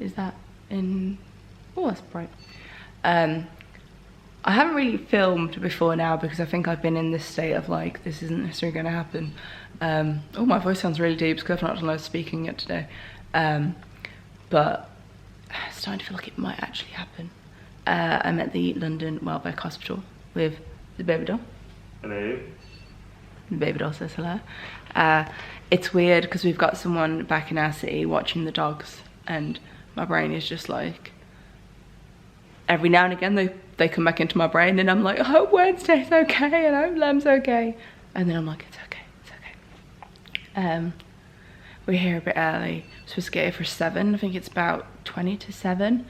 Is that in... Oh, that's bright. I haven't really filmed before now because I think I've been in this state of like, this isn't necessarily going to happen. Oh, my voice sounds really deep because I've not done loads of speaking yet today. But it's starting to feel like it might actually happen. I'm at the London Welbeck Hospital with the baby doll. Hello. The baby doll says hello. It's weird because we've got someone back in our city watching the dogs, and my brain is just like, every now and again they come back into my brain and I'm like, I hope Wednesday's okay and I hope Lem's okay. And then I'm like, it's okay, it's okay. We're here a bit early. We're supposed to get here for 7. I think it's about 20 to 7.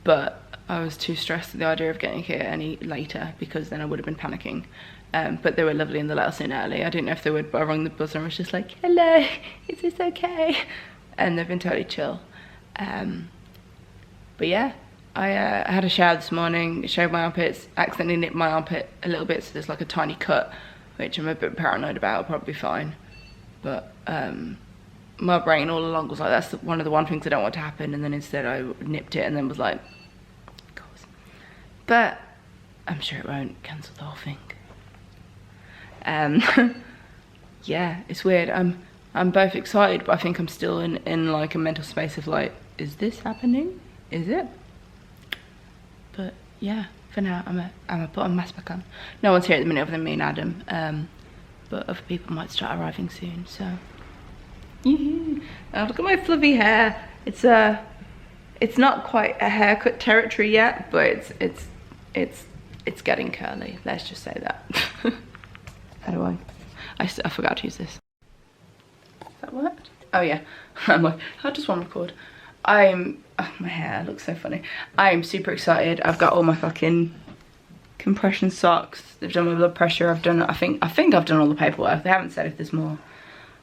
But I was too stressed at the idea of getting here any later because then I would have been panicking. But they were lovely and they let us in early. I didn't know if they would, but I rang the buzzer and was just like, hello, is this okay? And they've been totally chill. But yeah, I had a shower this morning, shaved my armpits, accidentally nipped my armpit a little bit, so there's like a tiny cut, which I'm a bit paranoid about. I'll probably be fine. But my brain all along was like, that's one of the things I don't want to happen, and then instead I nipped it and then was like, of course. But I'm sure it won't cancel the whole thing. Yeah, it's weird. I'm both excited, but I think I'm still in like a mental space of like, is this happening? Is it? But yeah, for now I'm gonna put my mask back on. No one's here at the minute other than me and Adam. But other people might start arriving soon, so. Oh, look at my fluffy hair. It's not quite a haircut territory yet, but it's getting curly. Let's just say that. How do I forgot to use this. Does that work? Oh yeah. I'm like, how does one record? Oh, my hair looks so funny. I am super excited. I've got all my fucking compression socks. They've done my blood pressure. I've done, I think I've done all the paperwork. They haven't said if there's more.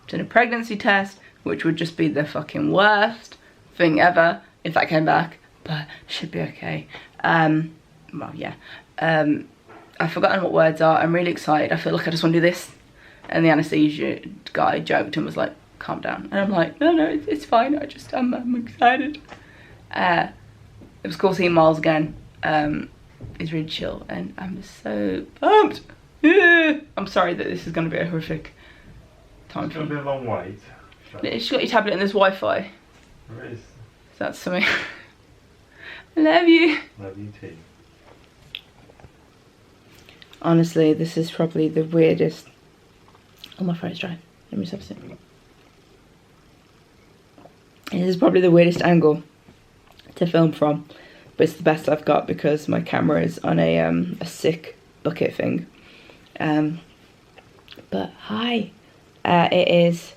I've done a pregnancy test, which would just be the fucking worst thing ever if that came back, but should be okay. Well, yeah. I've forgotten what words are. I'm really excited. I feel like I just want to do this. And the anesthesia guy joked and was like, calm down. And I'm like, no, it's fine. I'm excited. It was cool seeing Miles again. He's really chill and I'm just so pumped. I'm sorry that this is going to be a horrific time. It's going to be a long wait. She's got your tablet and there's Wi-Fi. There is. So that's something. I love you. Love you too. Honestly, this is probably the weirdest. Oh, my throat's dry. Let me stop it. This is probably the weirdest angle to film from, but it's the best I've got because my camera is on a sick bucket thing. But hi, it is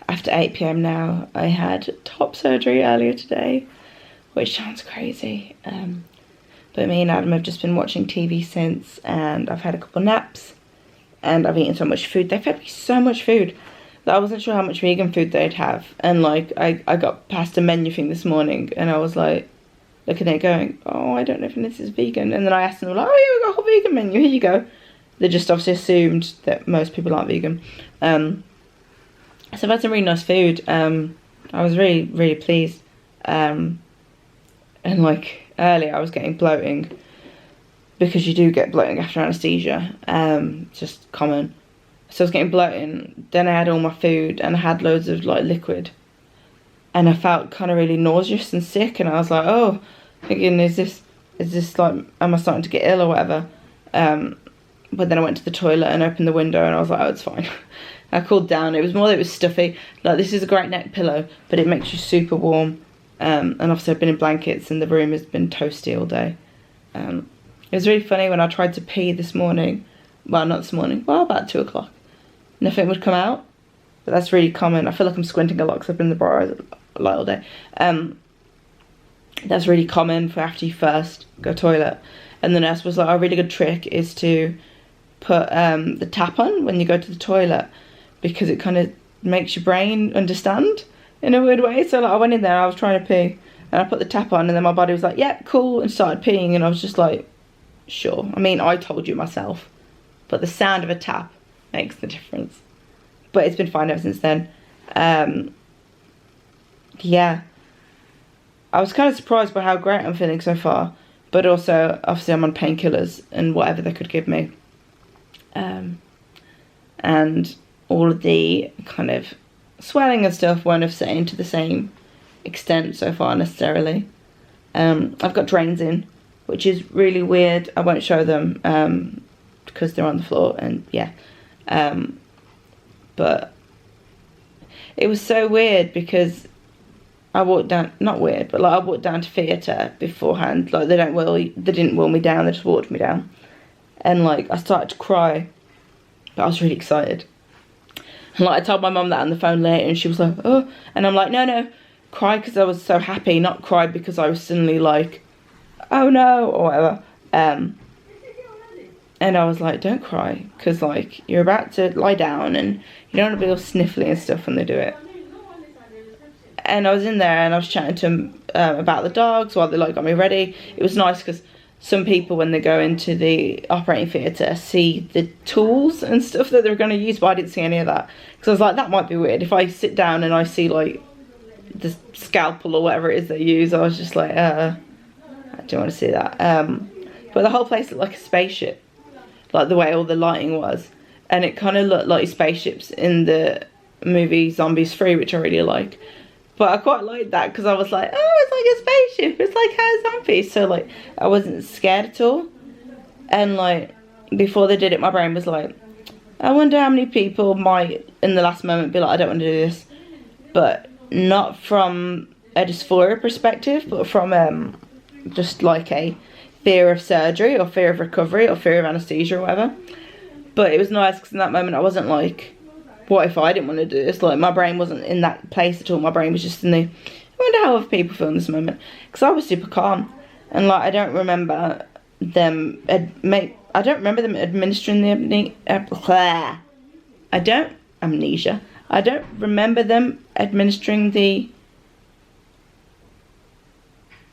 after 8 PM now. I had top surgery earlier today, which sounds crazy. But me and Adam have just been watching TV since, and I've had a couple naps, and I've eaten so much food. They've fed me so much food that I wasn't sure how much vegan food they'd have. And like, I got past a menu thing this morning, and I was like, looking at it going, oh, I don't know if this is vegan. And then I asked them, like, oh yeah, we got a whole vegan menu, here you go. They just obviously assumed that most people aren't vegan. So I've had some really nice food. I was really, really pleased. And like, earlier I was getting bloating, because you do get bloating after anaesthesia, just common. So I was getting bloating, then I had all my food and I had loads of like liquid, and I felt kind of really nauseous and sick, and I was like, oh, thinking, is this like, am I starting to get ill or whatever? But then I went to the toilet and opened the window and I was like, oh, it's fine. I cooled down. It was more that it was stuffy. Like, this is a great neck pillow, but it makes you super warm. And obviously I've been in blankets and the room has been toasty all day. It was really funny when I tried to pee this morning. Well, not this morning. Well, about 2 o'clock. Nothing would come out. But that's really common. I feel like I'm squinting a lot because I've been in the bar light all day. That's really common for after you first go toilet. And the nurse was like, a really good trick is to put the tap on when you go to the toilet, because it kind of makes your brain understand in a weird way. So like, I went in there, I was trying to pee, and I put the tap on, and then my body was like, yeah, cool, and started peeing, and I was just like, sure. I mean, I told you myself, but the sound of a tap makes the difference. But it's been fine ever since then. Yeah. I was kind of surprised by how great I'm feeling so far, but also obviously I'm on painkillers and whatever they could give me, and all of the kind of swelling and stuff won't have set into the same extent so far necessarily. I've got drains in, which is really weird. I won't show them because they're on the floor, and yeah, but it was so weird because I walked down, not weird, but like I walked down to theatre beforehand. Like they didn't wheel me down, they just walked me down. And like I started to cry, but I was really excited. And like I told my mum that on the phone later, and she was like, oh, and I'm like, no, cry because I was so happy, not cry because I was suddenly like, oh no, or whatever. And I was like, don't cry, because like you're about to lie down and you don't want to be all sniffly and stuff when they do it. And I was in there and I was chatting to them about the dogs while they like got me ready. It was nice because some people, when they go into the operating theatre, see the tools and stuff that they're going to use, but I didn't see any of that. Because I was like, that might be weird. If I sit down and I see like the scalpel or whatever it is they use, I was just like, I don't want to see that. But the whole place looked like a spaceship, like the way all the lighting was. And it kind of looked like spaceships in the movie Zombies 3, which I really like. But I quite liked that because I was like, oh, it's like a spaceship. It's like how zombies. So like I wasn't scared at all. And like before they did it, my brain was like, I wonder how many people might in the last moment be like, I don't want to do this. But not from a dysphoria perspective, but from just like a fear of surgery or fear of recovery or fear of anaesthesia or whatever. But it was nice because in that moment I wasn't like, what if I didn't want to do this? Like my brain wasn't in that place at all. My brain was just in the, I wonder how other people feel in this moment. Because I was super calm. And like I don't remember them administering the amnesia. I don't remember them administering the,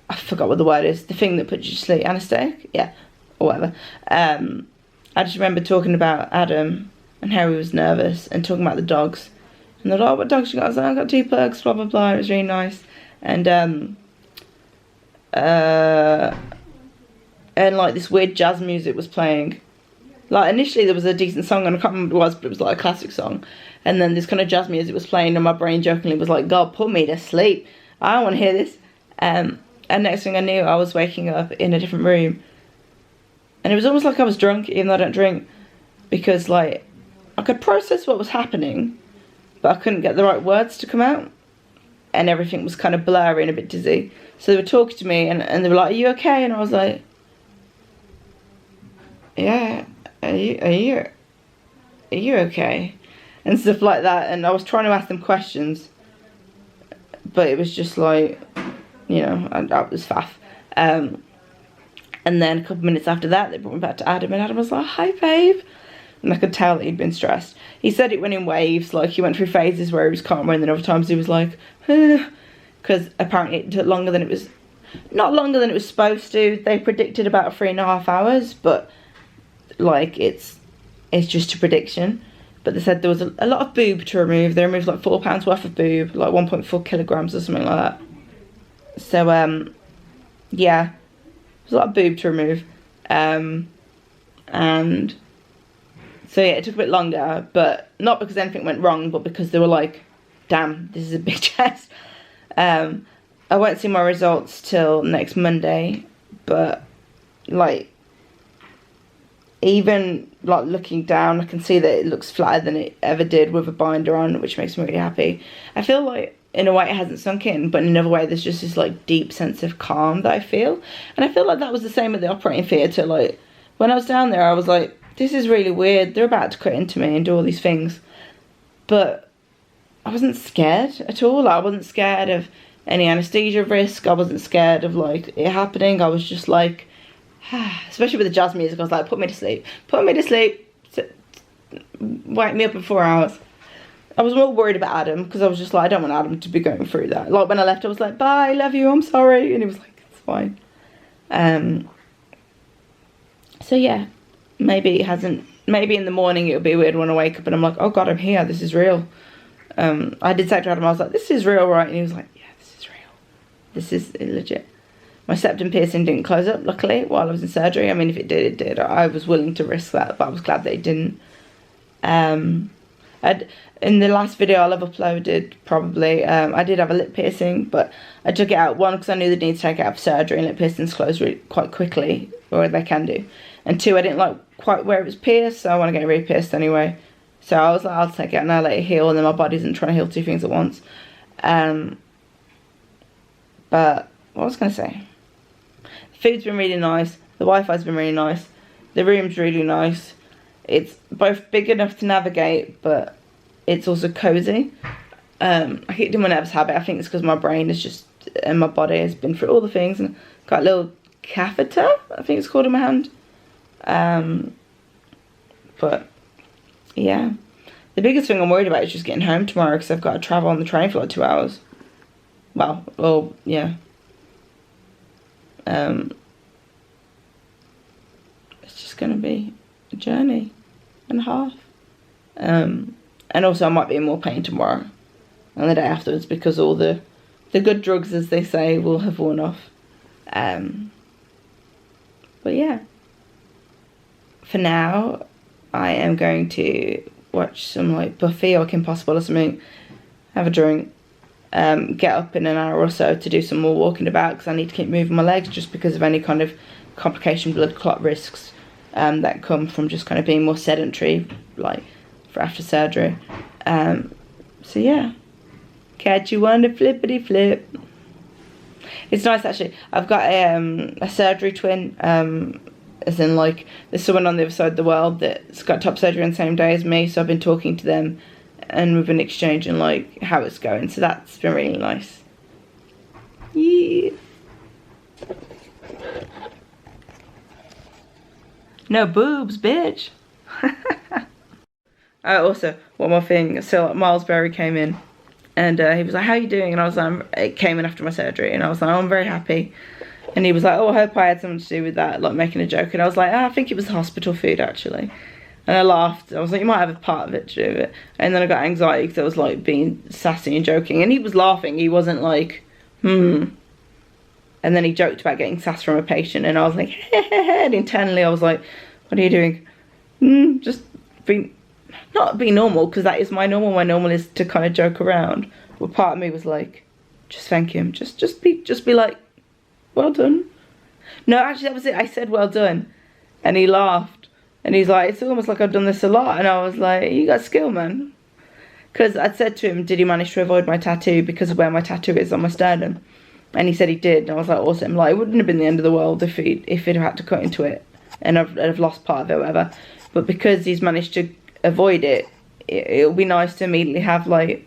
I forgot what the word is, the thing that puts you to sleep, anaesthetic? Yeah, or whatever. I just remember talking about Adam and how he was nervous and talking about the dogs. And they're like, oh, what dogs you got? I was like, I got 2 pugs, blah, blah, blah. It was really nice. And like this weird jazz music was playing. Like initially there was a decent song and I can't remember what it was, but it was like a classic song. And then this kind of jazz music was playing and my brain jokingly was like, God, put me to sleep. I don't want to hear this. And next thing I knew, I was waking up in a different room. And it was almost like I was drunk, even though I don't drink. Because like, I could process what was happening, but I couldn't get the right words to come out. And everything was kind of blurry and a bit dizzy. So they were talking to me and they were like, are you okay? And I was like, yeah, are you okay? And stuff like that. And I was trying to ask them questions, but it was just like, you know, I was faff. And then a couple of minutes after that, they brought me back to Adam, and Adam was like, hi babe. And I could tell that he'd been stressed. He said it went in waves, like he went through phases where he was calmer and then other times he was like, because apparently it took longer than it was, not longer than it was supposed to. They predicted about 3.5 hours, but like it's just a prediction. But they said there was a lot of boob to remove. They removed like 4 pounds worth of boob, like 1.4 kilograms or something like that. So yeah, there's a lot of boob to remove. And so yeah, it took a bit longer, but not because anything went wrong, but because they were like, damn, this is a big chest. I won't see my results till next Monday, but like, even like looking down, I can see that it looks flatter than it ever did with a binder on, which makes me really happy. I feel like in a way it hasn't sunk in, but in another way there's just this like deep sense of calm that I feel. And I feel like that was the same at the operating theatre. Like when I was down there, I was like, this is really weird. They're about to cut into me and do all these things. But I wasn't scared at all. I wasn't scared of any anaesthesia risk. I wasn't scared of like it happening. I was just like, especially with the jazz music, I was like, put me to sleep. Put me to sleep. Wake me up in 4 hours. I was more worried about Adam because I was just like, I don't want Adam to be going through that. Like when I left, I was like, bye, love you, I'm sorry. And he was like, it's fine. So yeah, maybe it hasn't, maybe in the morning it'll be weird when I wake up and I'm like, oh God, I'm here, this is real. I did say to Adam, I was like, this is real, right? And he was like, yeah, this is real. This is legit. My septum piercing didn't close up, luckily, while I was in surgery. I mean, if it did, it did. I was willing to risk that, but I was glad that it didn't. In the last video I'll have uploaded, probably, I did have a lip piercing, but I took it out, one, because I knew they'd need to take it out for surgery, and lip piercings close quite quickly, or they can do. And two, I didn't like quite where it was pierced, so I want to get it re-pierced anyway. So I was like, I'll take it out now, let it heal, and then my body isn't trying to heal two things at once. But, what was I going to say? The food's been really nice, the Wi-Fi's been really nice, the room's really nice. It's both big enough to navigate, but it's also cozy. I keep doing my nervous habit. I think it's because my brain is just, and my body has been through all the things, and got a little catheter, I think it's called, in my hand. But yeah, the biggest thing I'm worried about is just getting home tomorrow, because I've got to travel on the train for like 2 hours. Well, yeah. It's just gonna be a journey and a half. And also I might be in more pain tomorrow and the day afterwards, because all the good drugs, as they say, will have worn off. But yeah, for now I am going to watch some like Buffy or Kim Possible or something, have a drink, get up in an hour or so to do some more walking about, because I need to keep moving my legs, just because of any kind of complication, blood clot risks that come from just kind of being more sedentary, like for after surgery. So yeah, catch you on the flippity flip. It's nice actually. I've got a surgery twin, as in like there's someone on the other side of the world that's got top surgery on the same day as me, so I've been talking to them and we've been exchanging like how it's going, so that's been really nice. Yeah. No boobs, bitch. Also, one more thing. So like, Miles Berry came in, and he was like, "How you doing?" And I was like, "It came in after my surgery," and I was like, "Oh, I'm very happy." And he was like, "Oh, I hope I had something to do with that," like making a joke. And I was like, "Oh, I think it was hospital food actually." And I laughed. I was like, "You might have a part of it to do with it." And then I got anxiety because I was like being sassy and joking, and he was laughing. He wasn't like, And then he joked about getting sass from a patient, and I was like, and internally I was like, "What are you doing?" Just not be normal, because that is my normal. My normal is to kind of joke around. But part of me was like, just thank him. Just be like, well done. No, actually that was it. I said well done, and he laughed, and he's like, it's almost like I've done this a lot. And I was like, you got skill, man. Because I'd said to him, did he manage to avoid my tattoo because of where my tattoo is on my sternum? And he said he did. And I was like, awesome. Like, it wouldn't have been the end of the world if he'd had to cut into it and I'd have lost part of it or whatever. But because he's managed to avoid it, it'll be nice to immediately have like,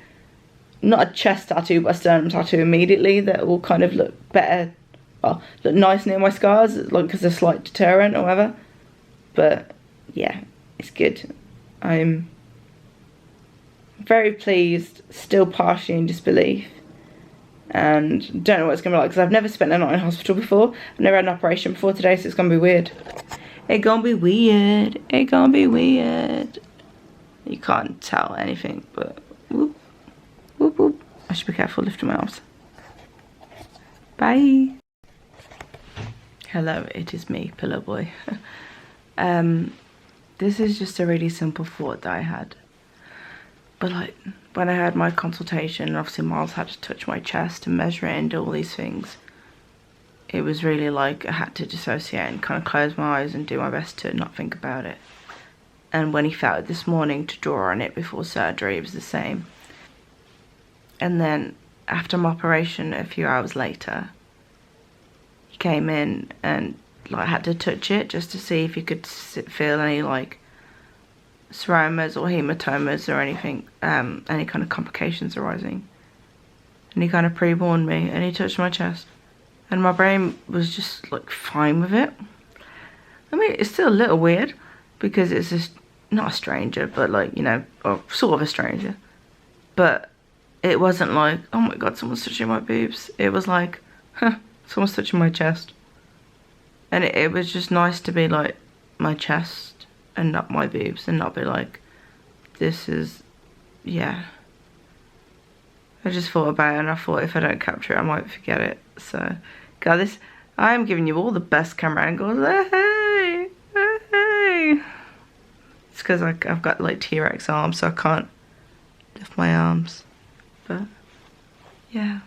not a chest tattoo, but a sternum tattoo immediately that will kind of look better, well, look nice near my scars, like as a slight deterrent or whatever. But yeah, it's good. I'm very pleased, still partially in disbelief, and don't know what it's gonna be like, because I've never spent a night in hospital before. I've never had an operation before today, so it's gonna be weird. It's gonna be weird. It's gonna be weird. You can't tell anything, but whoop, whoop, whoop. I should be careful lifting my arms. Bye. Hello, it is me, Pillow Boy. This is just a really simple thought that I had. But like, when I had my consultation, obviously Miles had to touch my chest and measure it and do all these things. It was really like I had to dissociate and kind of close my eyes and do my best to not think about it. And when he felt it this morning to draw on it before surgery, it was the same. And then after my operation, a few hours later, he came in and like had to touch it just to see if he could feel any like seromas or hematomas or anything, any kind of complications arising. And he kind of pre-warned me, and he touched my chest, and my brain was just like fine with it. I mean, it's still a little weird because it's just not a stranger, but like, you know, or sort of a stranger. But it wasn't like, oh my god, someone's touching my boobs. It was like, huh, someone's touching my chest. And it was just nice to be like my chest and not my boobs, and not be like, this is, yeah. I just thought about it, and I thought if I don't capture it, I might forget it. So, God, this, I'm giving you all the best camera angles. Hey, hey. It's because I've got like T-Rex arms, so I can't lift my arms. But, yeah,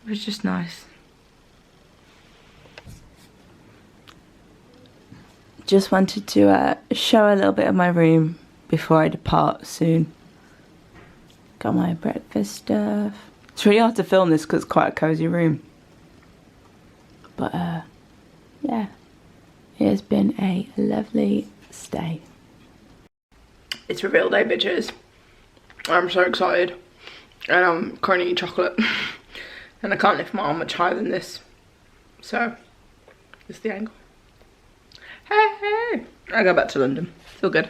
it was just nice. Just wanted to show a little bit of my room before I depart soon. Got my breakfast stuff. It's really hard to film this because it's quite a cozy room. But yeah, it has been a lovely stay. It's reveal day, bitches. I'm so excited. And I'm currently eating chocolate. And I can't lift my arm much higher than this. So, this is the angle. Hey, hey. I go back to London. Feel good.